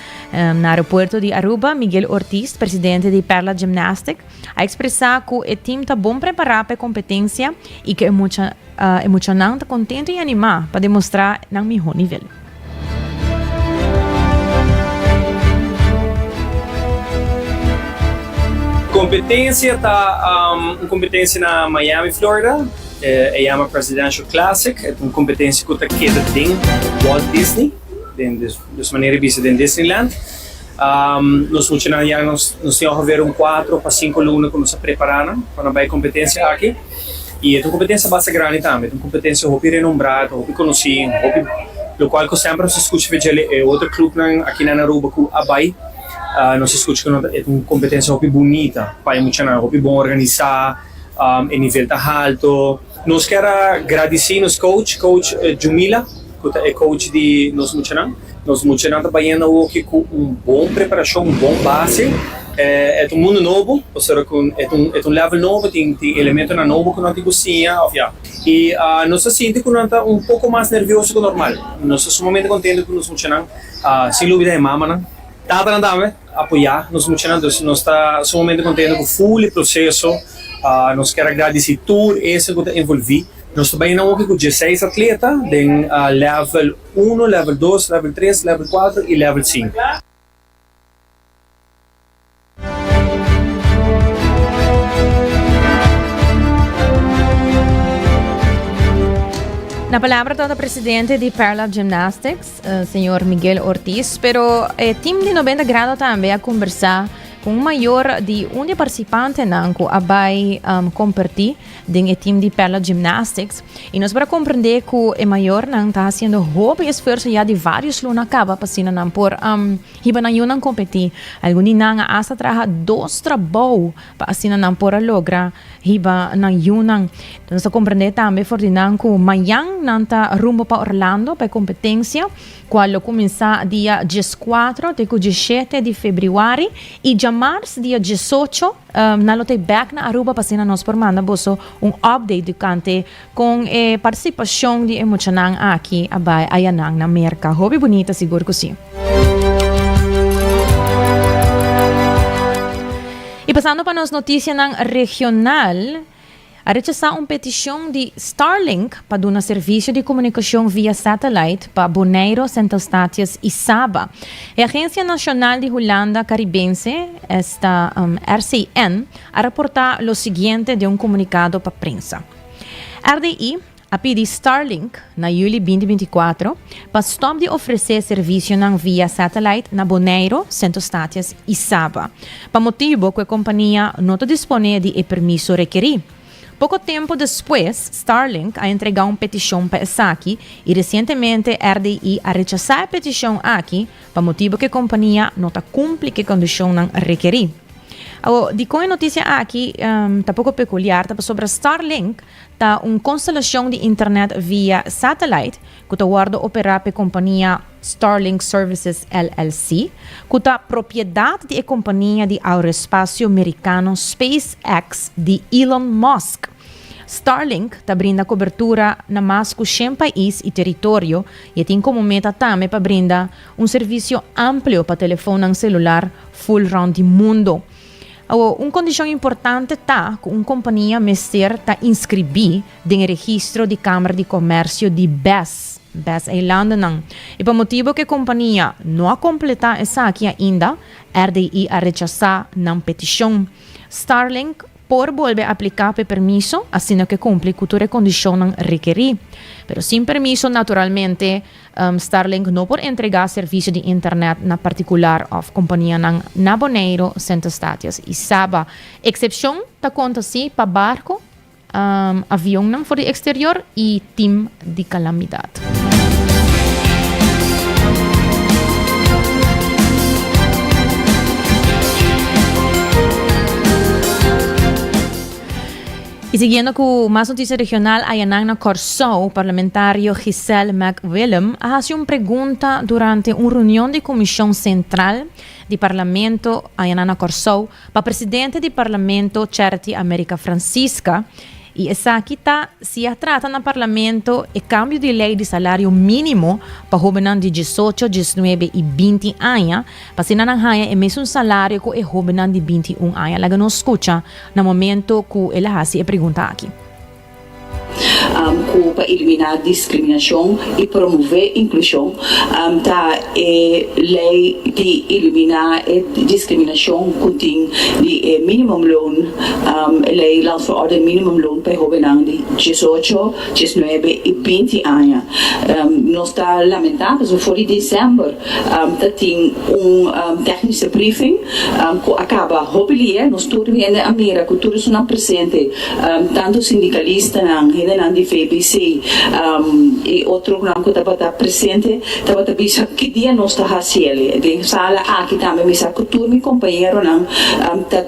na aeroporto de Aruba, Miguel Ortiz, presidente de Perla Gymnastic, a expressar que o time está bom preparado para a competência e que é emocionante, contente e animado para demonstrar no melhor nível. Competência tá uma competência na Miami, Florida. É uma Presidential Classic, é uma competência que está dentro de Walt Disney, de maneira vista dentro de Disneyland. Nós temos que haver 4 para 5 alunos que nos preparam para a competência aqui. E é uma competência bastante grande também, é uma competência muito renombrada, muito conhecida, o qual eu sempre escuto é outro clube aqui na Aruba, que a Abai. Nós escutamos que é uma competência muito bonita, muito bom organizada, em nível alto. Nós queremos agradecer nosso coach Jumila, que é coach de nós Muchanan. Nós Muchanan trabalhando aqui com uma boa preparação, uma boa base. É um mundo novo, ou seja, é um level novo, tem elementos novos que não tem cozinha. E nós sentimos que nós estamos pouco mais nerviosos que o normal. Nós estamos sumamente contentes com nós Muchanan, sem dúvida é mama. Está tratando apoiar nós Muchanan, nós estamos sumamente contentes com o full processo. Nós queremos agradecer tudo isso que está envolvido. Nós trabalhamos aqui com 16 atletas, em level 1, level 2, level 3, level 4 e level 5. Na palavra do presidente de Perla Gymnastics, senhor Miguel Ortiz, pero o time de 90 graus também a conversar com o maior de participante que vai competir no time de Perla Gymnastics e nós para compreender que o maior está fazendo hobby esforço já de vários anos acaba passando por hiba na yunang competir alguns nang asa traha 2 trabalho para assim não por logra hiba na yunang então nós compreender também for dinang que mayang nanta rumbo para Orlando para competência qual começa dia 14 até 17 de fevereiro e já março dia 18 na lote back na Aruba passina nós por manda boso update do cante com a participação de emocionang aqui abay ayanang na merka hobby bonita siguro que sim. E passando para as notícias regional, a rechazar uma petição de Starlink para dar um serviço de comunicação via satélite para Bonaire, Sint Eustatius e Saba. A Agência Nacional de Holanda Caribense, esta RCN, a reportar o seguinte de um comunicado para a prensa. RDI a pedir Starlink na julho 2024 para stop de oferecer serviço via satélite na Bonaire, Sint Eustatius e Saba, para motivo que a companhia não dispõe de permisso requerido. Pouco tempo depois, Starlink a entregado uma petição para Saki e recentemente a RDI a rechazar a petição aqui para motivo que a companhia não cumpre com a condição requerida. De com a notícia aqui, está pouco peculiar, sobre Starlink, está uma constelação de internet via satélite que está operar para a companhia Starlink Services LLC, que está propriedade da companhia de aeroespaço americano SpaceX de Elon Musk. Starlink está brinda cobertura na mais de 100 países e território e tem como meta também para brindar um serviço amplo para telefone celular full round do mundo. Uma condição importante está que uma companhia mestre está inscrevida no registro de Câmara de Comércio de BES Eilandenang. E por motivo que a companhia não a completar essa aqui ainda, RDI a rechazar na petição. Starlink por volver a aplicar para permiso, assim que cumpre com toda a condição requerida. Pero sem permiso, naturalmente, Starlink não pode entregar serviço de internet na particular of companhia na Bonaire, Sint Eustatius e Saba. Exceção está acontecendo para barco, avião não for exterior e time de calamidade. E seguindo com mais notícia regional, a Yanana Corsou, o parlamentário Giselle McWillem, fez uma pergunta durante uma reunião de comissão central do parlamento a Yanana Corsou para o presidente do parlamento Charity América Francisca E essa aqui tá se trata no parlamento e cambio de lei de salário mínimo para jovens de 18, 19 e 20 anos, para se não haya é mesmo salário que é jovens de 21 anos. Laga não escuta no momento que ela hace a pergunta aqui. Para eliminar discriminação e promover inclusão, tá lei de eliminar discriminação contém de minimum loan, lei landverordening minimum loan para jovens de 18, 19 e 20 anos. Nós está lamentável, so for dezembro tem técnico briefing que acaba hobilia, nós tudo vem da América, que tudo são presente, tanto sindicalistas não de FBC e outro que estava presente, estava bisa que dia nós está fazendo, de sala aqui também me sabe que tudo meu companheiro não está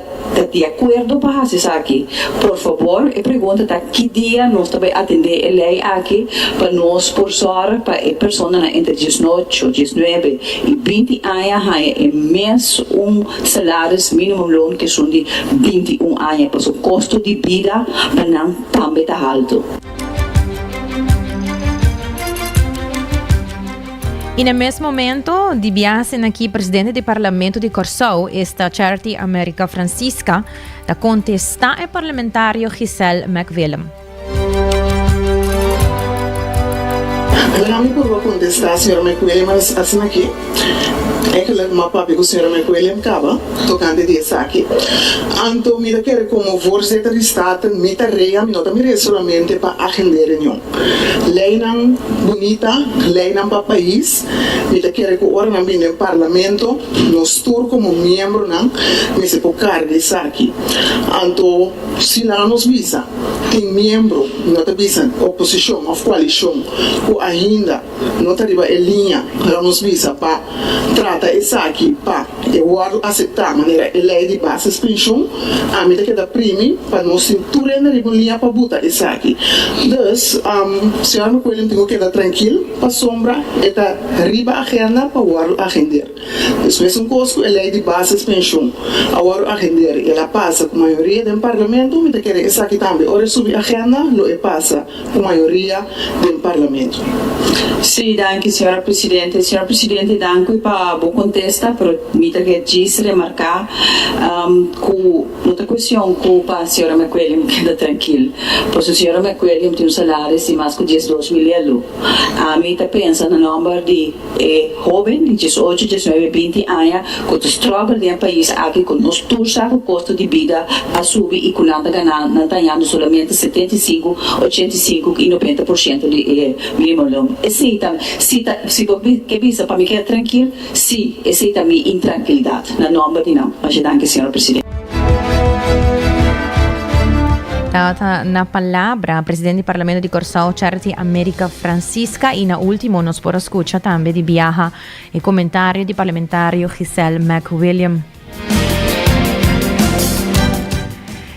de acordo para fazer isso aqui. Por favor, eu pergunto que dia nós estamos atender a lei aqui para nós forçar para a pessoa entre 18, 19 e 20 anos é mês salário mínimo loan que são de 21 anos, para o custo de vida para não também está alto. E no mesmo momento, de viagem aqui, presidente do Parlamento de Corsou, esta Charity América Francisca, da contesta o parlamentário Giselle McWilliam. Eu não me vou contestar a senhora McWilliam, mas assim aqui. É que uma papi com a senhora McWilliam acaba tocando disso aqui. Então, me quer como voorzitter do Estado, me rea, me não me solamente para agenda reunião. Lei não bonita, lei não para país, me quer que ora não no parlamento, nós todos como membro não, me se pode carregar isso aqui. Então, se não nos visa, tem membro, não te visa oposição ou coalição, ou ainda não te arriba em linha, não nos visa para trata isso aqui para eu aceitar a maneira a lei de base de pensão, a medida que dá prêmio para nós cintura na linha para botar isso aqui. Então, se eu não tenho que dar tranquilo para sombra, está riba a agenda para o agenda. Isso mesmo custo a lei de base de pensão, a o agenda, ela passa com a maioria do parlamento, me quer isso aqui também. Ora subir a agenda, lo passa com a maioria do parlamento. Sim, danke, senhora presidente. Senhora presidente, danke para a boa contesta, pero me que diz remarcar que outra questão que para a senhora McWilliam queda tranquilo, pois a senhora McWilliam tem salário de mais que 12 mil euros. A mim está pensando no número de jovens de 18, 19, 20 anos que struggle no país aqui com nós todos o custo de vida a subir e com nada ganhar, não ganhando somente 75, 85 e 90% de mínimo. Se você visa para me quedar tranquilo, sim, esse é a minha intranquilidade. Na nome de não, mas danke, senhora presidente. Na palavra, presidente do Parlamento de Corsou, Charity América Francisca, e na última nos por escuta também de viaja e comentário do parlamentário Giselle McWilliam.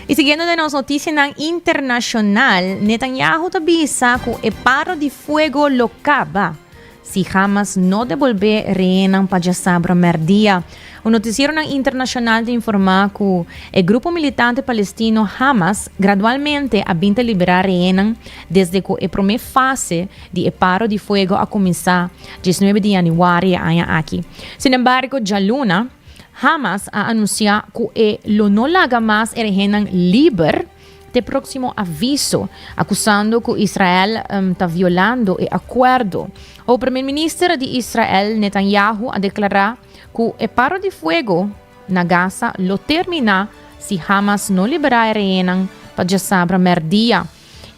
E seguindo de nossa notícia internacional, Netanyahu avisa que o paro de fogo lo acaba se Hamas não devolver rehenes para Sabra merdia. O noticiero internacional de informar que o grupo militante palestino Hamas gradualmente abinta liberar rehenes desde que a primeira fase de paro de fogo a começar 19 de janeiro aqui. Sin embargo, já luna, Hamas a anunciado que não larga mais rehenes livres de próximo aviso, acusando que Israel está violando o acordo. O primeiro-ministro de Israel, Netanyahu, a declarar que o paro de fogo na Gaza lo termina se Hamas não liberar rehenes para Sabra merdia.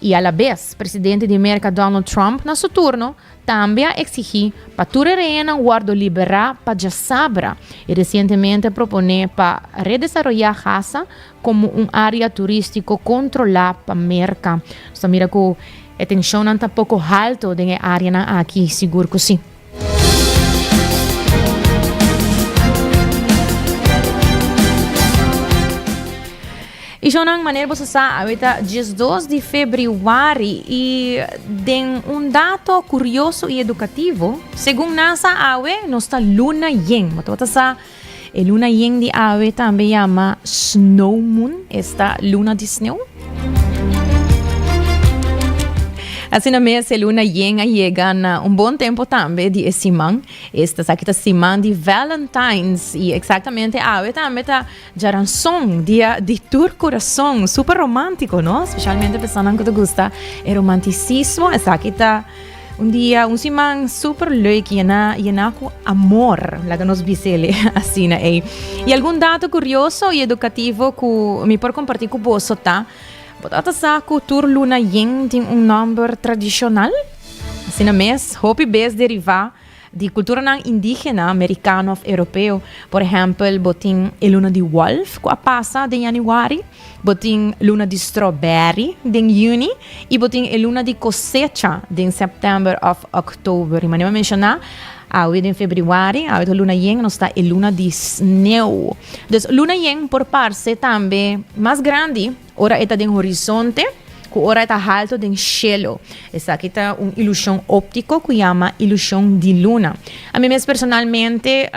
E, a la vez, o presidente de América, Donald Trump, na seu turno, também exigiu para todo rehenes guardo liberar para Sabra e recentemente propôs para redesarrollar Gaza como área turística controlada para América. Então, mira que a tensão não está pouco alta na área aqui, seguro que sim. E já não maneira você sabe, dia 2 de fevereiro e tem dado curioso e educativo. Segundo NASA, awe nós está luna yen. Mas você sabe, a luna yen de awe também chama snow moon, esta luna de snow. Assim na mês, a luna yenga chega na bom tempo também de semana. Esta aqui tá semana de Valentine's e exatamente também tá Jaranson, dia de tur coração, super romântico, não? Especialmente pensando que tu gosta é romanticismo. Esta aqui tá dia, semana super leuk, llena com amor, lá que nos bisele assim, né? E algum dado curioso e educativo que me pode compartilhar com você, tá? Botata sa cultura luna yen tem número tradicional. Assim na mês, hopi bes deriva de cultura indígena, americana ou europeu. Por exemplo, botin a luna de wolf, que passa de januário. Botin luna de strawberry, de junho. E botin a luna de cosecha, de setembro ou outubro. Mas não mencionar, em fevereiro, a luna yen está a luna de sneeuw. Dus luna yen por parte também mais grande, ora está em horizonte, que ora está alto em cielo. Essa aqui está uma ilusão óptica que chama ilusão de luna. A mim personalmente,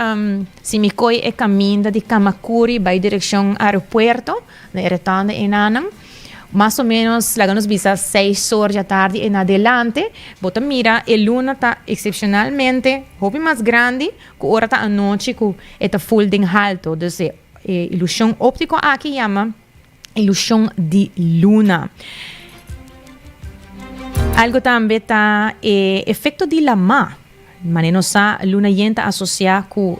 se me coi e caminho de Kamakuri para direção aeroporto, na Eretanda e Nanang, mais ou menos, lá nos visa 6 horas da tarde em adelante, bota mira, a luna está excepcionalmente, hobby mais grande, que ora está a noite, que está full de alto. Então, ilusão óptica aqui chama ilusão de luna. Algo também está efeito de lama. Manenosa luna yenta associada com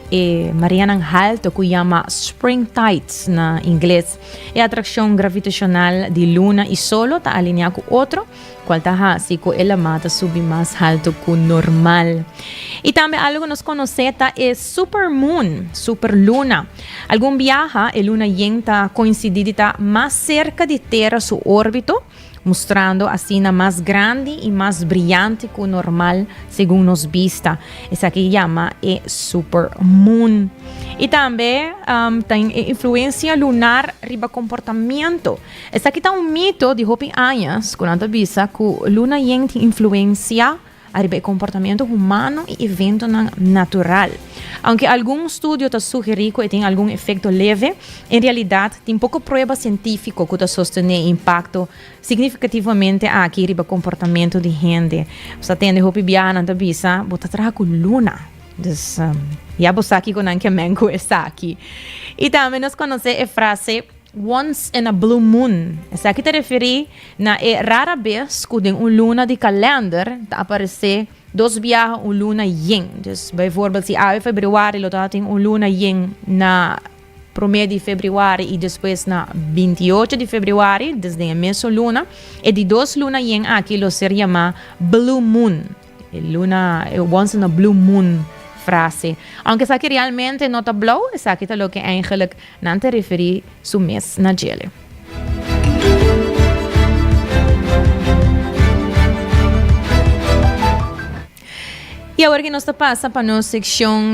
Mariana Alto, que chama spring tides na inglês. É a atração gravitacional de luna e solo está alinhada com outro, qual está assim que ela mata subir mais alto que o normal. E também algo que nós conhecemos é superluna. Algum viaja, a luna yenta coincidida mais cerca de Terra su órbita, mostrando assim mais grande e mais brilhante que o normal, segundo nos vista. Essa aqui chama supermoon. E também tem influência lunar riba comportamento. Essa aqui está mito de Hopi anos, quando a visa que a luna yen tem influência arriba comportamento humano e evento natural. Aunque algum estudo está sugerindo que tem algum efeito leve, em realidade tem pouco prova científica que sustém impacto significativamente aqui arriba comportamento de gente. Você tem de Hopi biana da bisa, bota traga com luna. Dus, já você aqui com anche mengo está aqui. E também nós conhecemos a frase once in a blue moon. Essa aqui te refere na rara vez que tem luna de calendar tá aparecer dos viajes luna yen. Dus bijvoorbeeld se a februário lo tá tem luna yen na 1 de fevereiro e depois na 28 de fevereiro desde a mesma luna e de 2 luna yen aqui lo se chama blue moon. Luna once in a blue moon frase. Aunque essa aqui realmente não está blauw, essa aqui está o que eigenlijk não te referi su mês na gele. E agora que nós passa para nossa secção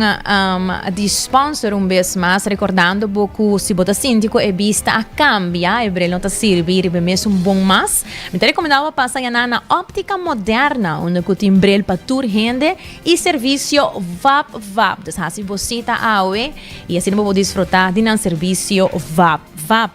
de sponsor vez mais, recordando que se você sente que é vista a cambiar, e não está servir mesmo bom mais, me recomendava passar na óptica moderna, onde tem brel para toda gente e serviço VAP. Então, se você está aí, e assim você pode desfrutar de um serviço VAP.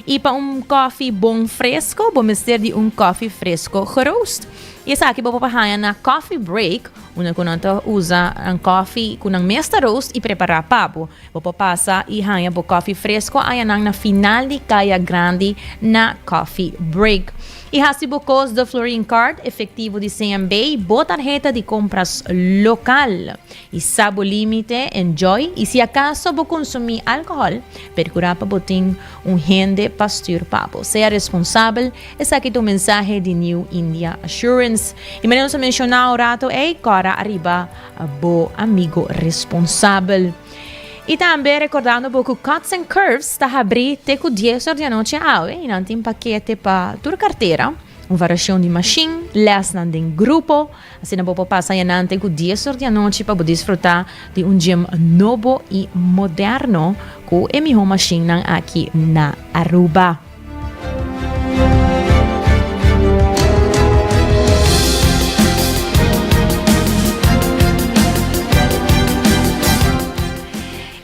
E para coffee bom fresco, vamos ter de coffee fresco geroast. E essa aqui vou parar na coffee break, onde você usa coffee com um mesta roast e preparar papo. Vou passar e hanha o coffee fresco aí na final de caia grande na coffee break. E hasibo cos do Florin Card efetivo de CMB, boa tarjeta de compras local. E sabo limite, enjoy. E se acaso vou consumir álcool, percurar para botin gente pastor papo. Seja responsável, essa aqui é o mensagem de New India Assurance. E menos mencionar o rato é cara arriba, bo amigo responsável. E também recordando que Cuts and Curves está abrindo até 10 horas da noite e não tem paquete para tua carteira. Uma variação de machine, lesson de grupo. Assim não pode passar até 10 horas da noite para desfrutar de gym novo e moderno com a minha machine aqui na Aruba.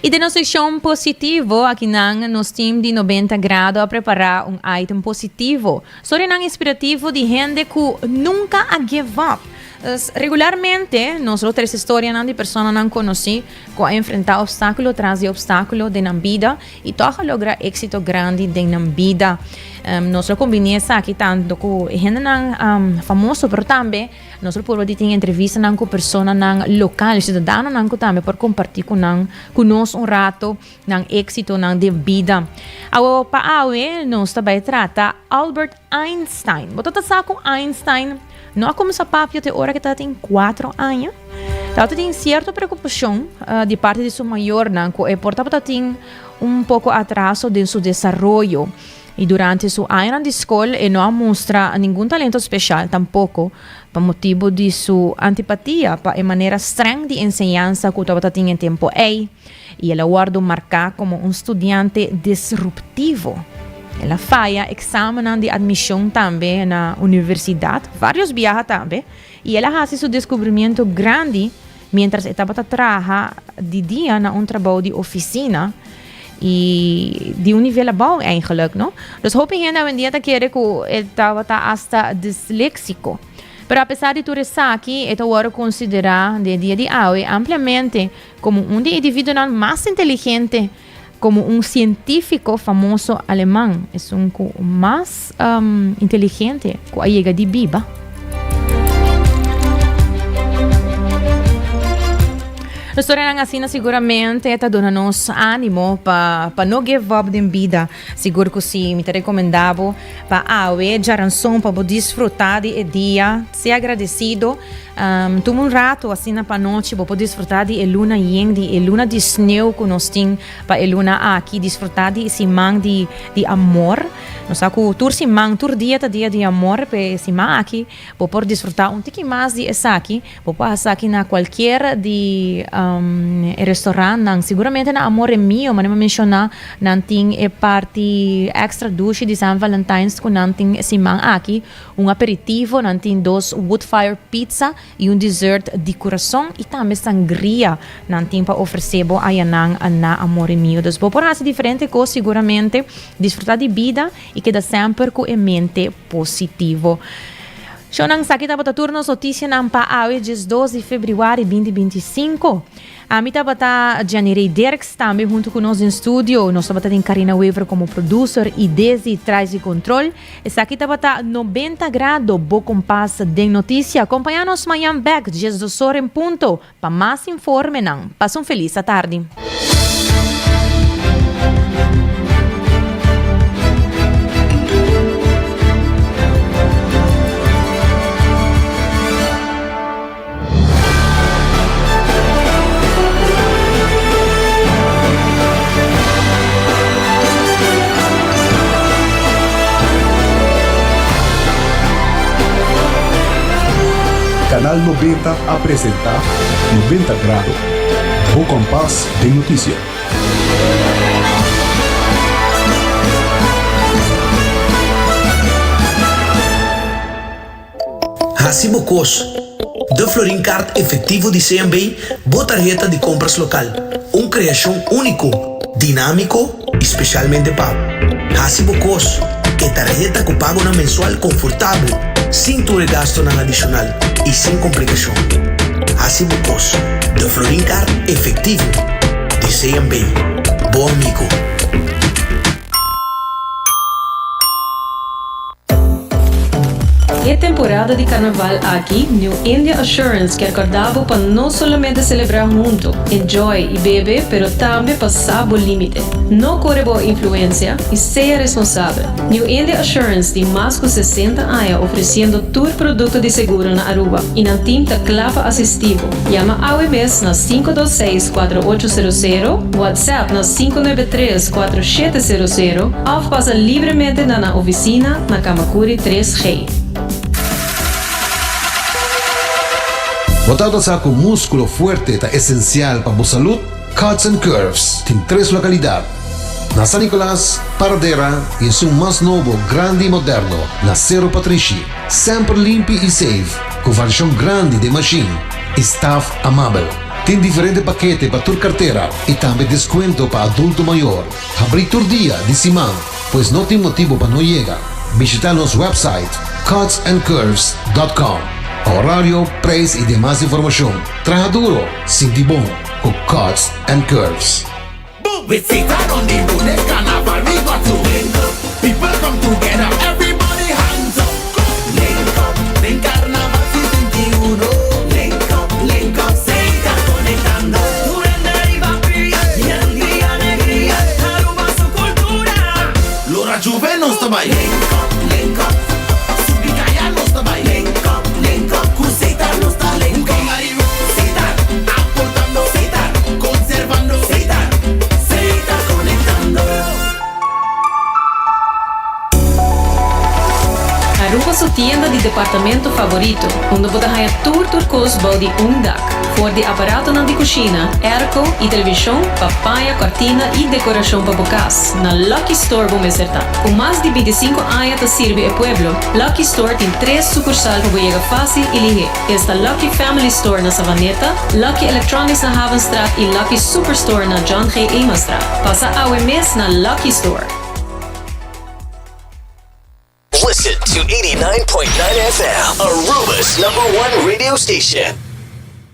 E de nosso show positivo, aqui nos team de 90 graus a preparar um item positivo. Sobre o inspirativo de gente que nunca a give up. Regularmente, nós outras histórias de pessoas não conhecem que enfrentar obstáculo tras obstáculo na vida e toca lograr êxito grande na vida. Nós combinamos aqui tanto com gente famoso, mas também nós podemos ter entrevista com pessoas local, cidadãos também para compartilhar com nós rato ng êxito na vida. Ao paawe, nós também trata Albert Einstein. Botata sa com Einstein. Não como sa papio te hora que tem 4 anos. Ela tem certa preocupação de parte de seu maior, que é por tem pouco atraso de seu desenvolvimento. E durante seu ano de escola, não mostra nenhum talento especial, tampouco, por motivo de sua antipatia para a maneira estranha de ensinança que ela tinha em tempo aí. E ela guarda marcar como estudante disruptivo. Ela faz exame de admissão também na universidade, vários viajes também, e ela faz seu descobrimento grande mientras estava trabalhando de dia na trabalho de oficina e de nível bom eigenlijk, não? Dus hoop ik een dia querer que ele estava hasta disléxico. Pero apesar de tudo isso aqui, é agora considerado de dia de hoje ampliamente como indivíduo mais inteligente, como científico famoso alemão. É mais inteligente que a chega de viva. A história assim seguramente está dando-nos ânimo para não give up de vida. Seguro que sim, me recomendava para awe, jaranção para desfrutar de dia, ser agradecido. Toma rato assim para noite para desfrutar de luna yen, de luna de sneeuw que nós temos para luna aqui desfrutar de esse man de amor. Nós sabemos que esse man dia de amor para esse man aqui para desfrutar tique mais de essa aqui, para passar aqui na qualquer de restaurante, seguramente na amor é meu, mas não mencionar não tem parte extra douce de San Valentine's que não tem esse man aqui, aperitivo, não tem 2 wood fire pizza e dessert de coração e também sangria não tem para oferecer a yanang na amor é meu. Então, por assim diferente coisa, seguramente desfrutar de vida e queda sempre com a mente positivo. Siya nang sakit na turnos notícia ng paawi, 12 de fevereiro 2025. Amita bata Janirei Derks também junto conosco em estúdio. Nós estamos em Karina Weaver como producer e desde trás de controle. Essa aqui está 90 graus, bom compasso de notícia. Acompanha-nos amanhã back, 12 horas em ponto. Para mais informe, passa feliz tarde. Canal 90 apresenta 90 graus, o compás de notícia. Assim bocos, de Florin Card efetivo de CMB, boa tarjeta de compras local. Criação único, dinâmico, especialmente pago. Assim bocos, que tarjeta que pago na mensual confortável, sem tu gasto na adicional e sem complicação. Assim bocos, de Florin Card efetivo de CMB. Bom amigo. É temporada de carnaval aqui, New India Assurance quer acordar para não somente celebrar junto, enjoy e beber, pero também passar o limite. Não corre boa influência e seja responsável. New India Assurance tem mais de 60 anos oferecendo todo produto de seguro na Aruba e na tinta clava assistivo. Llama AWBS na 526-4800, WhatsApp na 593-4700 ou passa livremente na oficina na Kamakuri 3G. Botado sa com músculo fuerte é essencial para a saúde, Cuts and Curves tem 3 localidades. Na San Nicolás, Paradera e seu mais novo, grande e moderno, na Cerro Patrici. Sempre limpo e safe, com versão grande de machine, staff amável. Tem diferente paquete para tu cartera y también descuento para adulto mayor. Abrir tu día de semana, pues no tem motivo para no llegar. Visita nuestro website cutsandcurves.com. Horario, preço y demás información. Traja duro, sin tibón, con Cuts and Curves. We sit on the road, the carnival, we got to link up. People come together, everybody hands up. Link up, den carnaval season 21. Link up, se está conectando. Durante arriba fría, y el día alegría, Aruba su cultura. Lora Juve non sta mai. Link up, Subicaya non sta mai. Link up, Cuseta non sta link up. Seitar, aportando, Seitar, conservando, Seitar. Aruba su tienda de departamento favorito, onde você ganha turcos body dak, for de aparato na de cozinha, airco e televisão, papaya, cortina e decoração para bocas. Na Lucky Store vamos acertar. Com mais de 25 anos te sirve o pueblo, Lucky Store tem 3 sucursais para você fácil e ligeiro. Esta Lucky Family Store na Savaneta, Lucky Electronics na Havenstraat e Lucky Superstore na John G. Eamonstraat. Passa ao mês na Lucky Store. Listen to 89.9 FM, Aruba's #1 radio station.